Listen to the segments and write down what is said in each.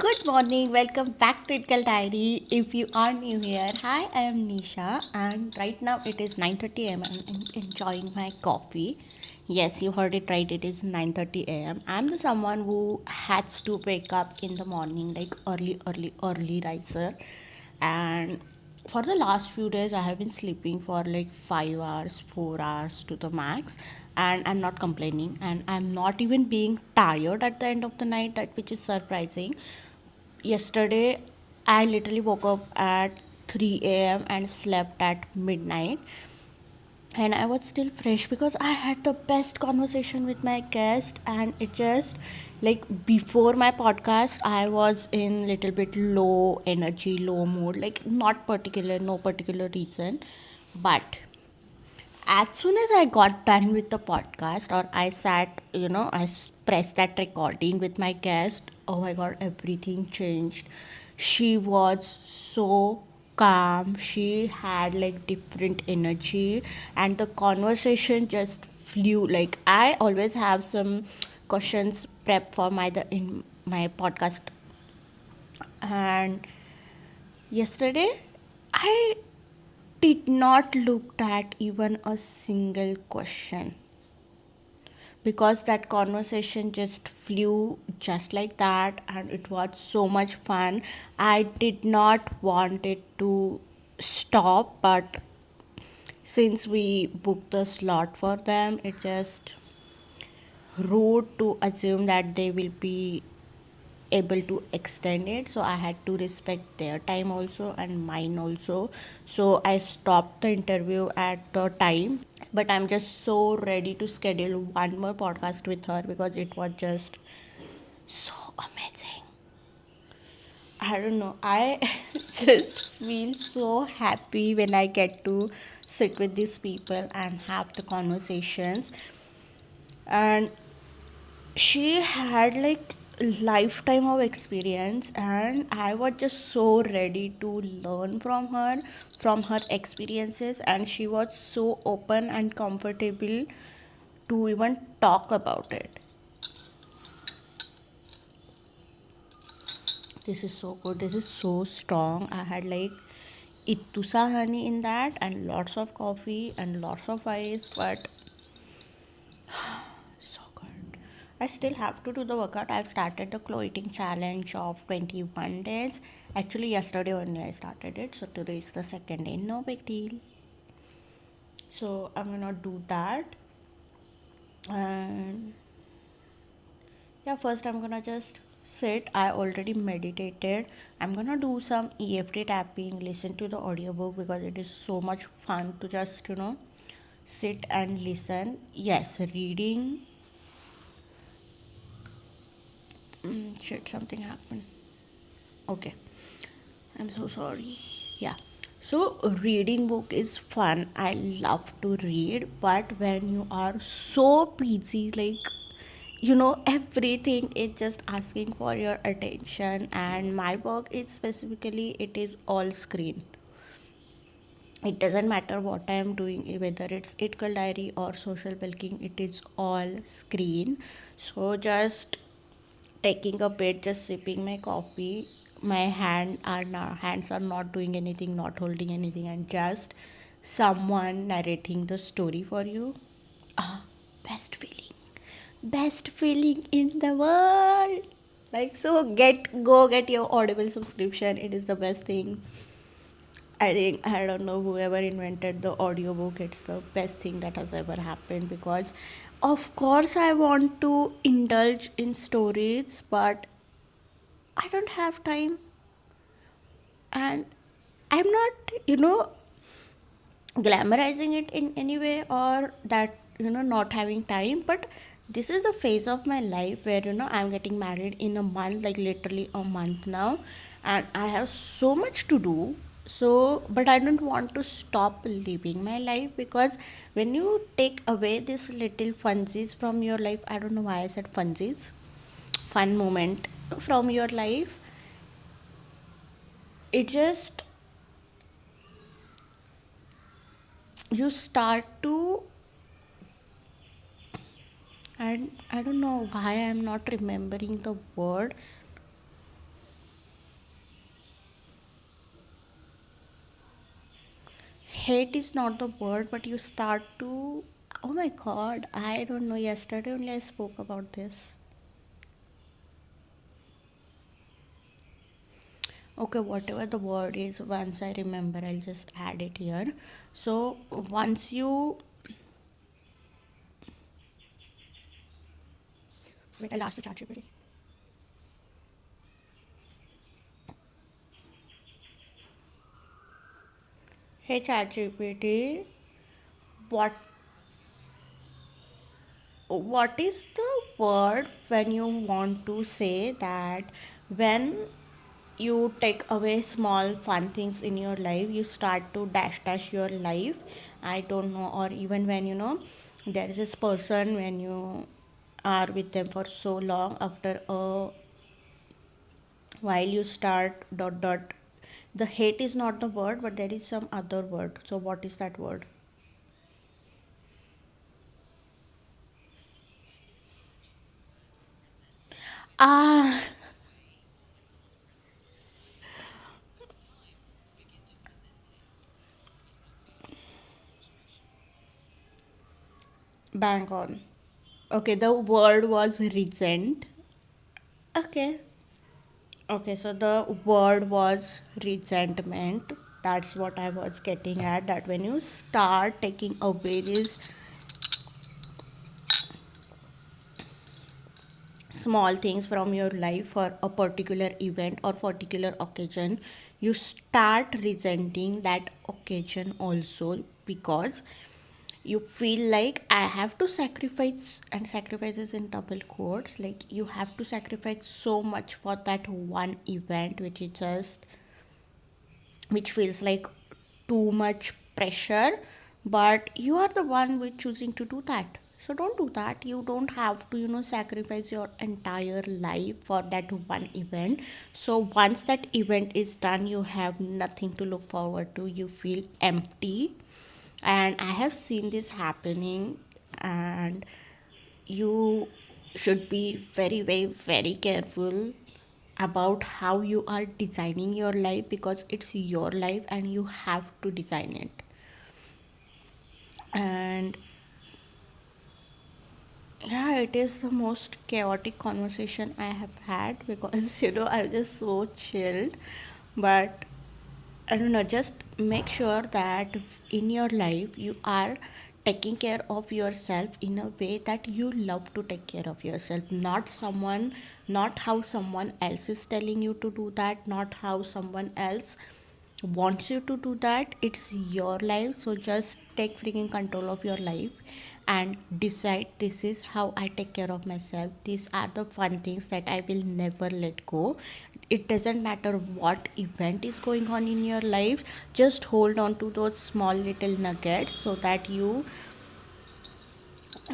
Good morning, welcome back to Itkal Diary. If you are new here, hi, I am Nisha, and right now it is 9:30 a.m. and I'm enjoying my coffee. Yes, you heard it right. It is 9:30 a.m. I'm the someone who has to wake up in the morning, like early riser, and for the last few days I have been sleeping for like 5 hours 4 hours to the max, and I'm not complaining, and I'm not even being tired at the end of the night, that which is surprising. Yesterday I literally woke up at 3 a.m. and slept at midnight, and I was still fresh because I had the best conversation with my guest. And it just, like, before my podcast I was in little bit low energy, low mood, like not particular, no particular reason. But as soon as I got done with the podcast, or I sat, pressed that recording with my guest, oh my god, everything changed. She was so calm, she had like different energy, and the conversation just flew. Like, I always have some questions prep for my the in my podcast, and yesterday I did not look at even a single question, because that conversation just flew just like that, and it was so much fun. I did not want it to stop, but since we booked the slot for them, it just rude to assume that they will be able to extend it, so I had to respect their time also and mine also. So I stopped the interview at the time, but I'm just so ready to schedule one more podcast with her because it was just so amazing. I don't know, I just feel so happy when I get to sit with these people and have the conversations. And she had like lifetime of experience, and I was just so ready to learn from her experiences, and she was so open and comfortable to even talk about it. This is so good, this is so strong. I had like itusa honey in that, and lots of coffee and lots of ice, but so good. I still have to do the workout. I've started the glow eating challenge of 21 days. Actually, yesterday only I started it, so today is the second day. No big deal. So I'm gonna do that. And yeah, first I'm gonna just sit. I already meditated. I'm gonna do some EFT tapping, listen to the audiobook, because it is so much fun to just, sit and listen. Yes, reading. Shit, something happened. Okay, I'm so sorry. Yeah. So reading book is fun. I love to read, but when you are so busy, like, everything is just asking for your attention, and my book is specifically, it is all screen. It doesn't matter what I am doing, whether it's ethical diary or social bulking, it is all screen. So just taking a bit, just sipping my coffee. My hands are not doing anything, not holding anything, and just someone narrating the story for you. Ah, best feeling, best feeling in the world. Like, so get your Audible subscription. It is the best thing. I think, I don't know, whoever invented the audiobook, it's the best thing that has ever happened, because of course I want to indulge in stories, but I don't have time, and I'm not, glamorizing it in any way, or that, not having time. But this is the phase of my life where, I'm getting married in a month, like literally a month now, and I have so much to do. So, but I don't want to stop living my life, because when you take away these little funsies from your life, I don't know why I said funsies, fun moment from your life, it just, you start to, and I don't know why I'm not remembering the word. hate is not the word, but you start to. Oh my god, I don't know. Yesterday only I spoke about this. Okay, whatever the word is, once I remember, I'll just add it here. So, once you. Wait, I'll ask the ChatGPT. Hey ChatGPT, what what is the word when you want to say that when you take away small fun things in your life, you start to dash your life? I don't know. Or even when there is this person, when you are with them for so long, after a while you start dot dot. The hate is not the word, but there is some other word. So what is that word? Ah, bang on. Okay, the word was resent. Okay. Okay, so the word was resentment. That's what I was getting at. That when you start taking away these small things from your life for a particular event or particular occasion, you start resenting that occasion also, because you feel like I have to sacrifice, and sacrifices in double quotes, like you have to sacrifice so much for that one event, which feels like too much pressure, but you are the one which choosing to do that. So don't do that. You don't have to sacrifice your entire life for that one event. So once that event is done, you have nothing to look forward to. You feel empty, and I have seen this happening. And you should be very, very, very careful about how you are designing your life, because it's your life and you have to design it. And yeah, it is the most chaotic conversation I have had, because I'm just so chilled. But I don't know, just make sure that in your life you are taking care of yourself in a way that you love to take care of yourself, not how someone else is telling you to do that, not how someone else wants you to do that. It's your life, so just take freaking control of your life and decide, this is how I take care of myself. These are the fun things that I will never let go. It doesn't matter what event is going on in your life, just hold on to those small little nuggets, so that you,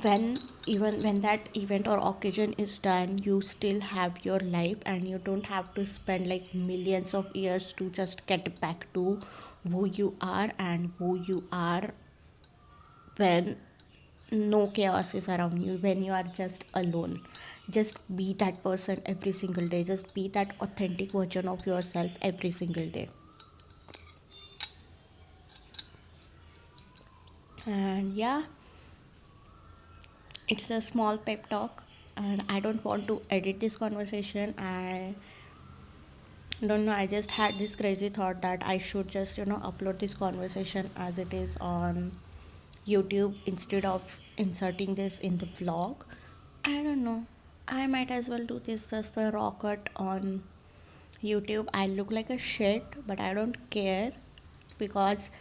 when even when that event or occasion is done, you still have your life, and you don't have to spend like millions of years to just get back to who you are, and who you are when no chaos is around you, when you are just alone. Just be that person every single day, just be that authentic version of yourself every single day. And yeah, it's a small pep talk, and I don't want to edit this conversation. I don't know, I just had this crazy thought that I should just upload this conversation as it is on YouTube, instead of inserting this in the vlog. I don't know, I might as well do this just a raw cut on YouTube. I look like a shit, but I don't care, because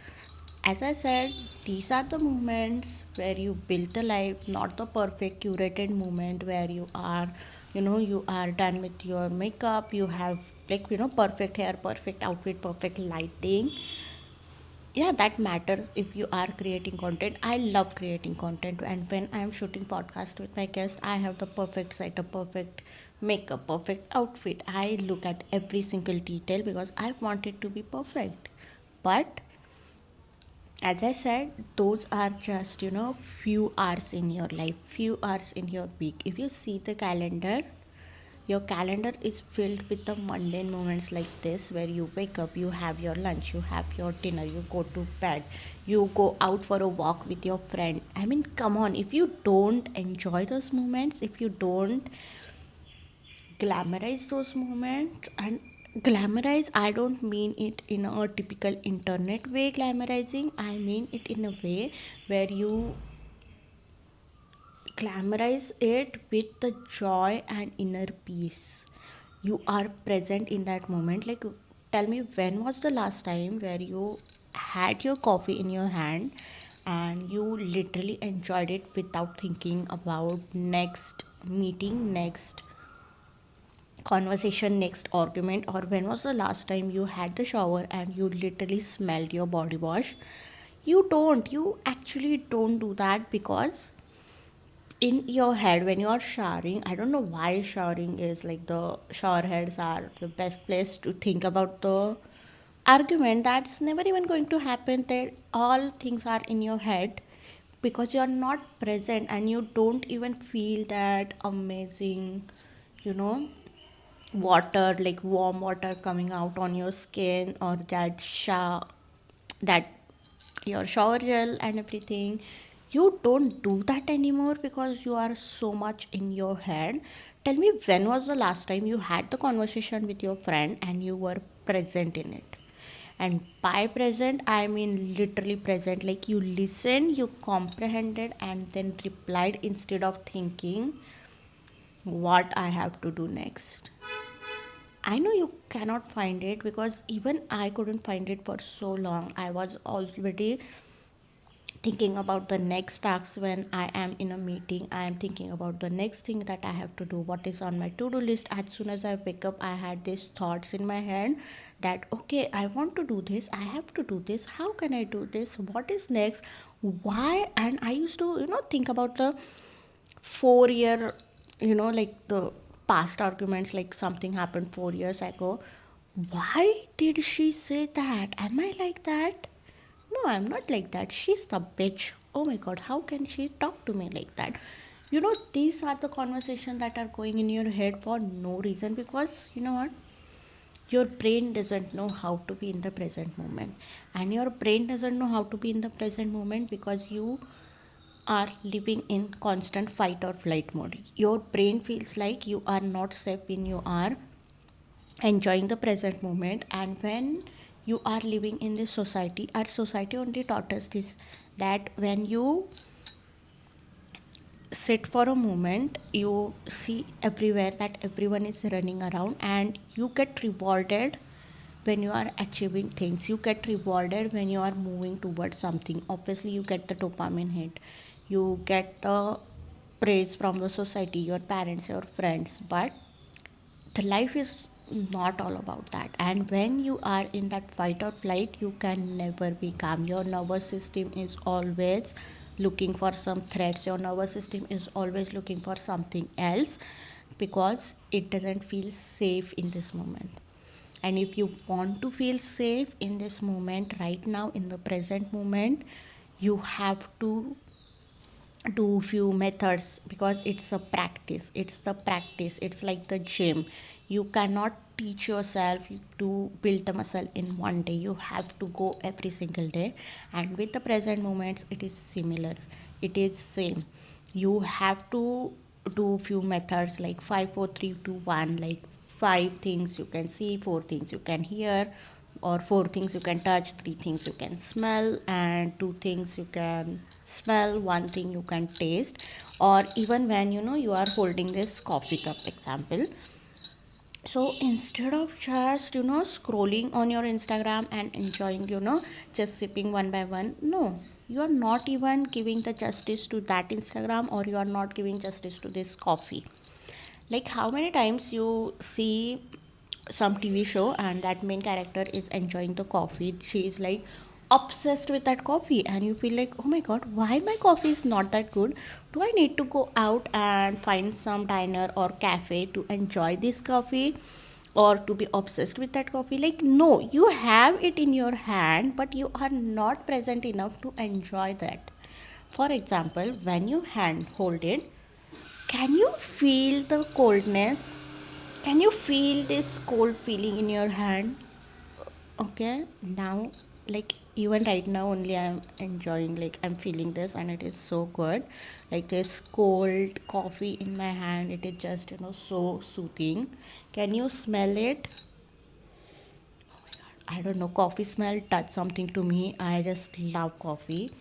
as I said, these are the moments where you build the life, not the perfect curated moment where you are done with your makeup, you have like perfect hair, perfect outfit, perfect lighting. Yeah, that matters if you are creating content. I love creating content, and when I'm shooting podcast with my guests, I have the perfect setup, perfect makeup, perfect outfit. I look at every single detail because I want it to be perfect. But as I said, those are just few hours in your life, few hours in your week. If you see the calendar, Your calendar is filled with the mundane moments like this, where you wake up, you have your lunch, you have your dinner, you go to bed, you go out for a walk with your friend. I mean, come on, if you don't enjoy those moments, if you don't glamorize those moments, and glamorize, I don't mean it in a typical internet way glamorizing, I mean it in a way where you glamorize it with the joy and inner peace. You are present in that moment. Like, tell me, when was the last time where you had your coffee in your hand and you literally enjoyed it without thinking about next meeting, next conversation, next argument? Or when was the last time you had the shower and you literally smelled your body wash? You actually don't do that, because in your head when you are showering, I don't know why showering is like, the shower heads are the best place to think about the argument that's never even going to happen. That all things are in your head because you are not present, and you don't even feel that amazing, you know, water, like warm water coming out on your skin, or that that your shower gel and everything. You don't do that anymore because you are so much in your head. Tell me, when was the last time you had the conversation with your friend and you were present in it? And by present, I mean literally present, like you listened, you comprehended, and then replied instead of thinking what I have to do next. I know you cannot find it, because even I couldn't find it for so long. I was already thinking about the next task. When I am in a meeting, I am thinking about the next thing that I have to do, what is on my to do list. As soon as I wake up, I had these thoughts in my head that, okay, I want to do this, I have to do this, how can I do this, what is next, why? And I used to, think about the 4 year, like the past arguments, like something happened 4 years ago. Why did she say that? Am I like that? No, I'm not like that. She's the bitch. Oh my god, how can she talk to me like that? These are the conversations that are going in your head for no reason, because you know what? Your brain doesn't know how to be in the present moment. And your brain doesn't know how to be in the present moment because you are living in constant fight or flight mode. Your brain feels like you are not safe when you are enjoying the present moment. And when you are living in this society, our society only taught us this, that when you sit for a moment, you see everywhere that everyone is running around, and you get rewarded when you are achieving things. You get rewarded when you are moving towards something. Obviously, you get the dopamine hit, you get the praise from the society, your parents, your friends. But the life is not all about that. And when you are in that fight or flight, you can never be calm. Your nervous system is always looking for some threats, your nervous system is always looking for something else, because it doesn't feel safe in this moment. And if you want to feel safe in this moment, right now, in the present moment, you have to do few methods, because it's the practice, it's like the gym. You cannot teach yourself to build the muscle in one day. You have to go every single day. And with the present moments, it is similar, it is same. You have to do few methods, like 5 4 3 2 1, like 5 things you can see, 4 things you can hear, or 4 things you can touch, 3 things you can smell, and 2 things you can smell, 1 thing you can taste. Or even when you are holding this coffee cup example, so instead of just scrolling on your Instagram and enjoying, just sipping one by one, no, you are not even giving the justice to that Instagram, or you are not giving justice to this coffee. Like, how many times you see some TV show and that main character is enjoying the coffee, she is like obsessed with that coffee, and you feel like, oh my god, why my coffee is not that good? Do I need to go out and find some diner or cafe to enjoy this coffee, or to be obsessed with that coffee? Like, no, you have it in your hand, but you are not present enough to enjoy that. For example, when you hand hold it, can you feel the coldness? Can you feel this cold feeling in your hand? Okay, now, like, even right now only I'm enjoying, like, I'm feeling this and it is so good. Like, this cold coffee in my hand, it is just, so soothing. Can you smell it? I don't know, coffee smell touch something to me. I just love coffee.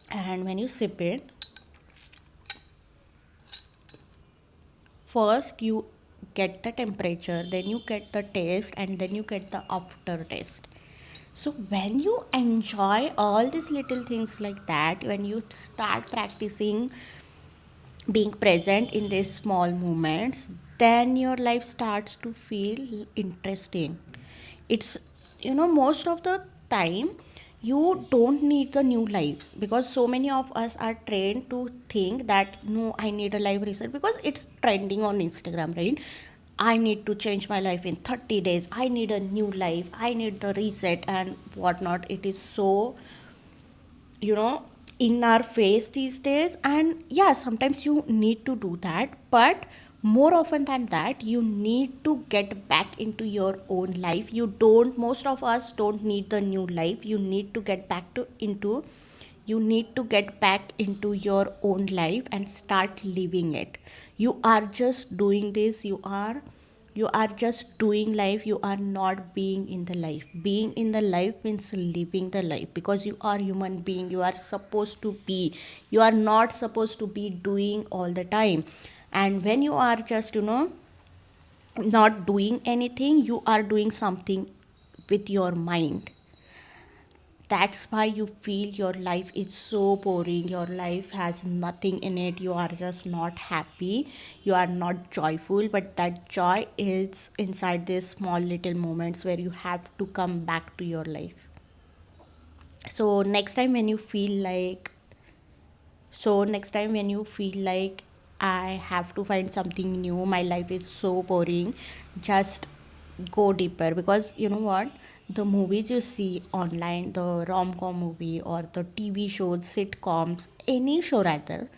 And when you sip it, first you get the temperature, then you get the taste, and then you get the aftertaste. So when you enjoy all these little things like that, when you start practicing being present in these small moments, then your life starts to feel interesting. It's, most of the time you don't need the new lives, because so many of us are trained to think that no, I need a life reset because it's trending on Instagram, right? I need to change my life in 30 days, I need a new life, I need the reset and whatnot. It is so, you know in our face these days, and yeah, sometimes you need to do that, but more often than that you need to get back into your own life. You don't Most of us don't need the new life. You need to get back to into You need to get back into your own life and start living it. You are just doing this, you are just doing life. You are not being in the life. Being in the life means living the life, because you are human being. You are supposed to be, you are not supposed to be doing all the time. And when you are just, not doing anything, you are doing something with your mind. That's why you feel your life is so boring, your life has nothing in it, you are just not happy, you are not joyful. But that joy is inside these small little moments where you have to come back to your life. So next time when you feel like I have to find something new, my life is so boring, just go deeper. Because you know what? The movies you see online, the rom com movie or the TV shows, sitcoms, any show rather,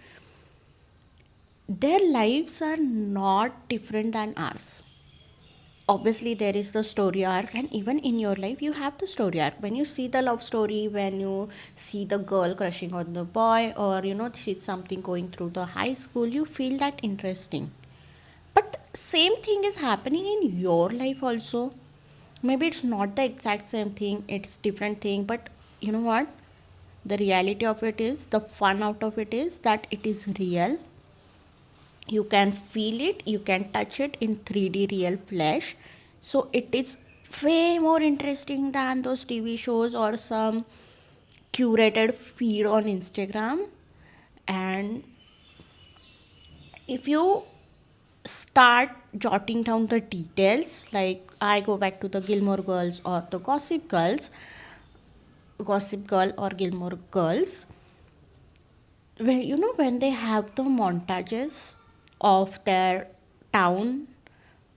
their lives are not different than ours. Obviously there is the story arc, and even in your life you have the story arc. When you see the love story, when you see the girl crushing on the boy, or she's something going through the high school, you feel that interesting. But same thing is happening in your life also. Maybe it's not the exact same thing, it's different thing, but you know what, the reality of it is, the fun out of it is that it is real. You can feel it, you can touch it in 3D real flesh. So it is way more interesting than those TV shows or some curated feed on Instagram. And if you start jotting down the details, like I go back to the Gilmore Girls or the Gossip Girl or Gilmore Girls, where when they have the montages of their town,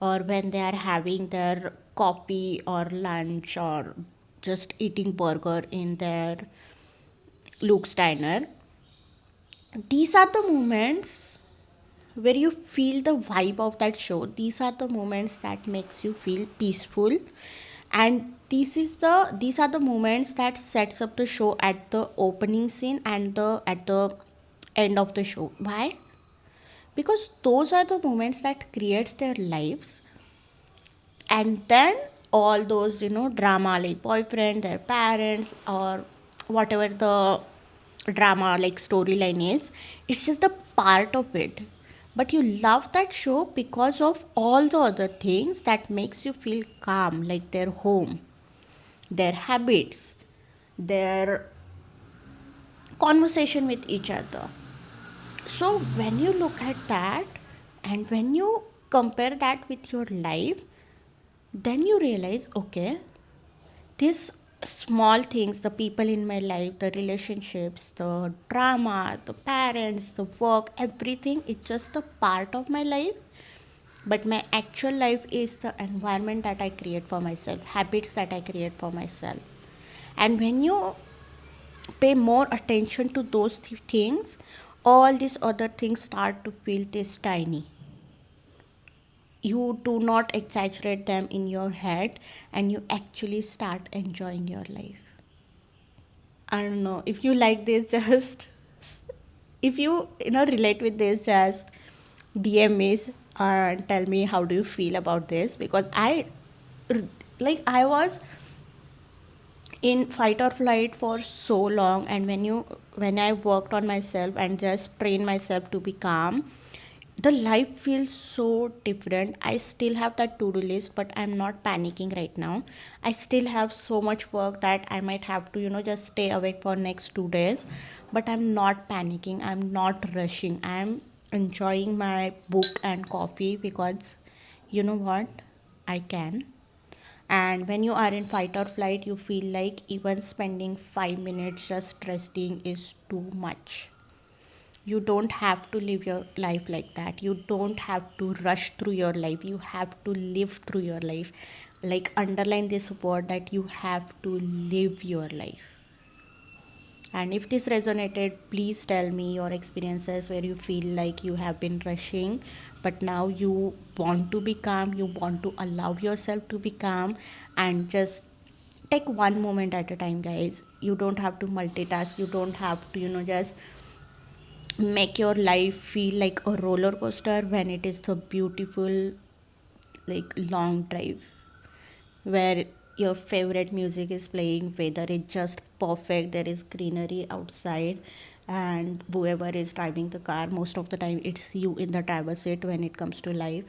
or when they are having their coffee or lunch or just eating burger in their Luke Steiner, these are the moments where you feel the vibe of that show. These are the moments that makes you feel peaceful, and these are the moments that sets up the show at the opening scene and the at the end of the show. Why? Because those are the moments that creates their lives. And then all those drama, like boyfriend, their parents, or whatever the drama like storyline is, it's just the part of it. But you love that show because of all the other things that makes you feel calm, like their home, their habits, their conversation with each other. So when you look at that, and when you compare that with your life, then you realize, okay, these small things, the people in my life, the relationships, the drama, the parents, the work, everything, it's just a part of my life. But my actual life is the environment that I create for myself, habits that I create for myself. And when you pay more attention to those things, all these other things start to feel this tiny. You do not exaggerate them in your head, and you actually start enjoying your life. I don't know if you like this, just if you relate with this, just DM me and tell me how do you feel about this, because I was in fight or flight for so long. And when I worked on myself and just trained myself to be calm, the life feels so different. I still have that to-do list, but I'm not panicking right now. I still have so much work that I might have to just stay awake for next 2 days, but I'm not panicking, I'm not rushing, I'm enjoying my book and coffee, because you know what, I can. And when you are in fight or flight, you feel like even spending 5 minutes just resting is too much. You don't have to live your life like that. You don't have to rush through your life. You have to live through your life. Like, underline this word, that you have to live your life. And if this resonated, please tell me your experiences where you feel like you have been rushing, but now you want to be calm, you want to allow yourself to be calm, and just take one moment at a time, guys. You don't have to multitask, you don't have to, just make your life feel like a roller coaster when it is the beautiful, like, long drive where your favorite music is playing, whether it's just perfect, there is greenery outside, and whoever is driving the car, most of the time it's you in the driver's seat. When it comes to life,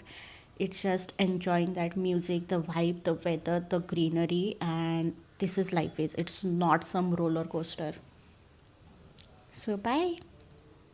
it's just enjoying that music, the vibe, the weather, the greenery, and this is life. Is it's not some roller coaster. So bye.